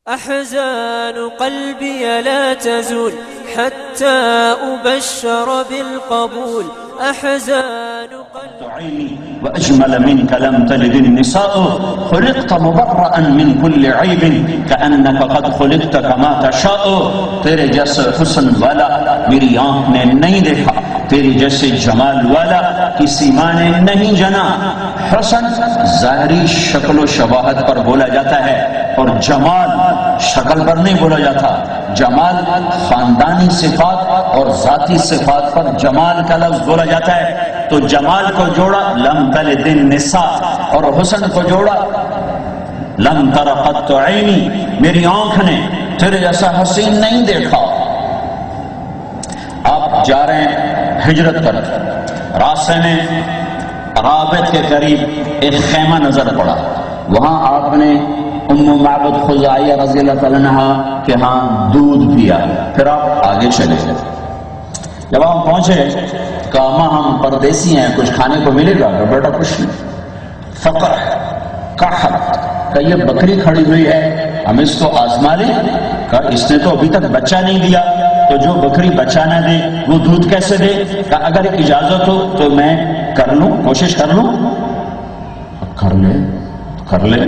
أحزان قلبي لا تزول حتى أبشر بالقبول. أحزان قلبي وأجمل منك لم تلد النساء، خلقت مبرأ من كل عيب كأنك قد خلقت كما تشاء. تیرے جیسے حسن والا میری آنکھ نے نہیں دیکھا، تیرے جیسے جمال والا کسی ماں نے نہیں جنا. حسن ظاہری شکل و شباہت پر بولا جاتا ہے اور جمال شکل پر نہیں بولا جاتا. جمال خاندانی صفات اور ذاتی صفات پر جمال کا لفظ بولا جاتا ہے. تو جمال کو جوڑا لم تلد النساء اور حسن کو جوڑا لم تر قط عینی، میری آنکھ نے تیرے جیسا حسین نہیں دیکھا. آپ جا رہے ہیں ہجرت کر، راستے میں رابط کے قریب ایک خیمہ نظر پڑا. وہاں آپ نے ام معبد خزاعیہ رضی اللہ تعالیٰ عنہا کے ہاں دودھ پیا. پھر آپ آگے چلے گئے. جب آپ پہنچے کہا ماں ہم پردیسی ہیں، کچھ کھانے کو ملے گا؟ کہ بیٹا کچھ نہیں، فقر ہے، قحط. کہ یہ بکری کھڑی ہوئی ہے ہم اس کو آزما لیں؟ کہ اس نے تو ابھی تک بچہ نہیں دیا، تو جو بکری بچہ نہ دے وہ دودھ کیسے دے؟ کہ اگر اجازت ہو تو میں کر لوں، کوشش کر لوں. کر لے.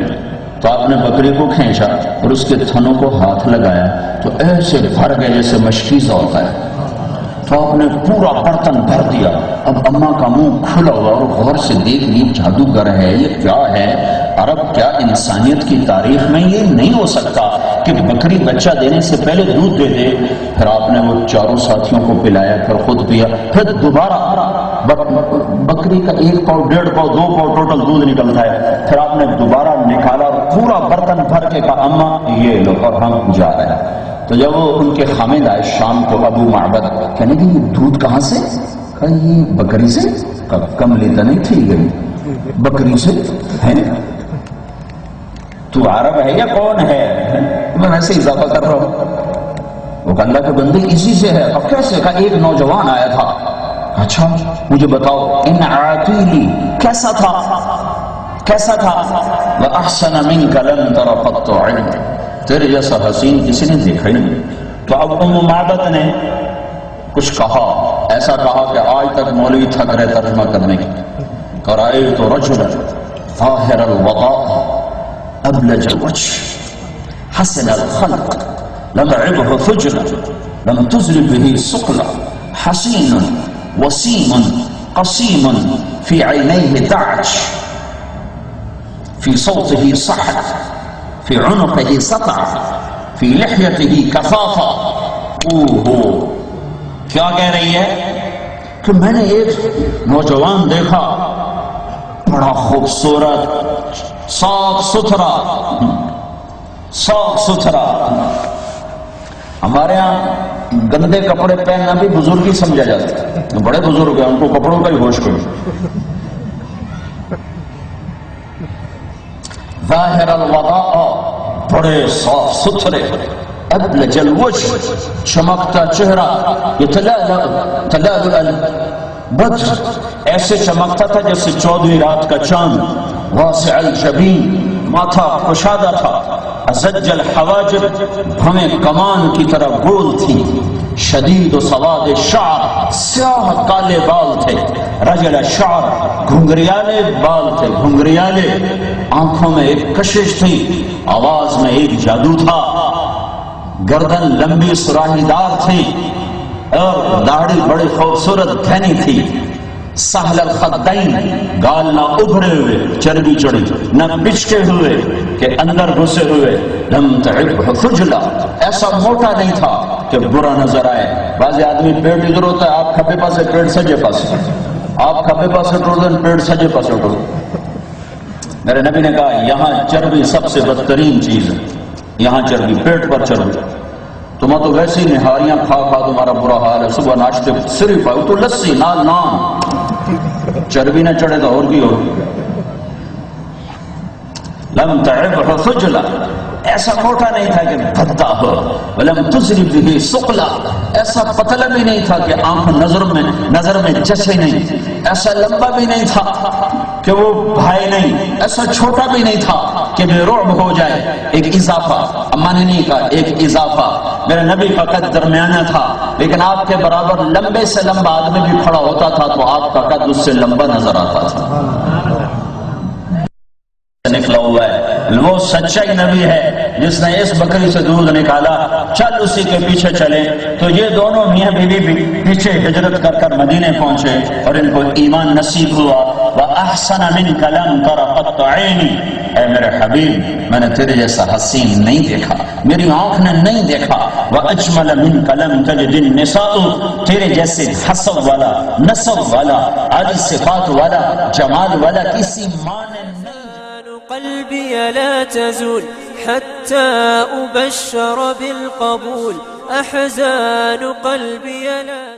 تو آپ نے بکری کو کھینچا اور اس کے تھنوں کو ہاتھ لگایا تو ایسے بھر گئے جیسے مشکیزہ ہوتا ہے. تو آپ نے پورا برتن بھر دیا. اب اماں کا منہ کھلا ہوا اور غور سے دیکھ لی، جادوگر ہے یہ، کیا ہے؟ عرب کیا انسانیت کی تاریخ میں یہ نہیں ہو سکتا کہ بکری بچہ دینے سے پہلے دودھ دے دے. پھر آپ نے وہ چاروں ساتھیوں کو پلایا، پھر خود پیا، پھر دوبارہ بکری کا 1 پاؤ 1.5 پاؤ 2 پاؤ ٹوٹل دودھ نکلتا ہے. پھر آپ نے دوبارہ نکالا اور پورا برتن بھر کے کہا اماں یہ لو اور ہم جا رہے ہیں. تو جب وہ ان کے خامد آئے شام کو ابو معبد، کہنے کہ یہ دودھ کہاں سے؟ کہا یہ بکری سے. کم لیتا نہیں تھی گئی، بکری سے ہے. تو عرب ہے یا کون ہے؟ میں ایسے اضافہ کر رہا ہوں. وہ اللہ کے بندے اسی سے ہے. اب کیسے؟ کہا ایک نوجوان آیا تھا. اچھا مجھے بتاؤ ان عاتیلی کیسا تھا؟ وَأَحْسَنَ مِنْكَ لَمْ تَرَ قَطُّ عَيْنٍ، تیرے جیسا حسین کسی نے دیکھا ہی نہیں. تو اب ام معبد نے کچھ کہا، ایسا کہا کہ آج تک مولوی تھک رہے ترجمہ کرنے کی. رأيت رجلا ظاهر الوضاء أبلج الوجه حسن الخلق لم يعبه فجلا لم تزل به سقلا حسين وسيم قصيم في عينيه دعج في صوته صحت في عنقه سطع في لحيته كفافا. کیا کہہ رہی ہے کہ میں نے ایک نوجوان دیکھا، بڑا خوبصورت، صاف ستھرا. ہمارے ہاں گندے کپڑے پہننا بھی بزرگی سمجھا جاتا ہے. بڑے بزرگ ہیں ان کو کپڑوں کا ہی ہوش کرو. ظاہر الوضاء، بڑے صاف ستھرے. ابلج الوجه، چمکتا چہرہ. تلالؤ البدر، ایسے چمکتا تھا جیسے 14ویں رات کا چاند. واسع الجبین، ماتھا کشادہ تھا. ازج الحواجب، بھویں کمان کی طرح گول تھی. شدید و سواد شعر، سیاہ کالے بال تھے. رجل شعر، گھنگریالے بال تھے، گھنگریالے. آنکھوں میں ایک کشش تھی، آواز میں ایک جادو تھا. گردن لمبی سراہی دار تھی اور داڑھی بڑی خوبصورت گھنی تھی. سہل الخدین، گال نہ ابھرے ہوئے چربی چڑھی، نہ پچکے ہوئے کہ اندر گھسے ہوئے. لم تعبه خجلا، ایسا موٹا نہیں تھا کہ برا نظر آئے. بعض آدمی پیٹ ادھر ہوتا ہے، آپ کھبے پاسے پیٹ سجے پاسے، آپ کھبے پاسے ٹوڑ دیں پیٹ سجے پاسے ٹوڑ. میرے نبی نے کہا یہاں چربی سب سے بدترین چیز ہے. یہاں چربی، پیٹ پر چربی. تمہیں تو ویسے ہی نہاریاں کھا تمہارا برا حال ہے. صبح ناشتے صرف تو لسی نال نان، چربی نہ چڑھے تو اور بھی ہو. لم تعبه خجلا، ایسا موٹا نہیں تھا کہ بھدا ہو. ولم تزل به سقلا، ایسا پتلا بھی نہیں تھا کہ آنکھ نظر میں جسے نہیں. ایسا لمبا بھی نہیں تھا کہ وہ بھائی نہیں، ایسا چھوٹا بھی نہیں تھا کہ بے رعب ہو جائے، ایک اضافہ، امانی نہیں کا ایک اضافہ۔ میرے نبی کا قد درمیانہ تھا، لیکن آپ کے برابر لمبے سے لمبا آدمی بھی کھڑا ہوتا تھا تو آپ کا قد اس سے لمبا نظر آتا تھا۔ نکلا ہوا ہے وہ سچائی نبی ہے جس نے اس بکری سے دودھ نکالا، چل اسی کے پیچھے چلے۔ تو یہ دونوں میاں بیوی بھی پیچھے ہجرت کر کر مدینے پہنچے اور ان کو ایمان نصیب ہوا۔ وَأَحْسَنَ مِنْكَ لَمْ تَرَ قَطَّ عَيْنِي، اے میرے حبیب میں نے تیرے جیسا حسین نہیں دیکھا، میری آنکھ نے نہیں دیکھا۔ وَأَجْمَلَ مِنْكَ لَمْ تَجِدِ النِّسَاءُ، تیرے جیسے حسب والا، نسب والا، عالی صفات والا، جمال والا کسی ماں نے نہیں۔ قلبي لا تزول حتى أبشر بالقبول، أحزان قلبي لا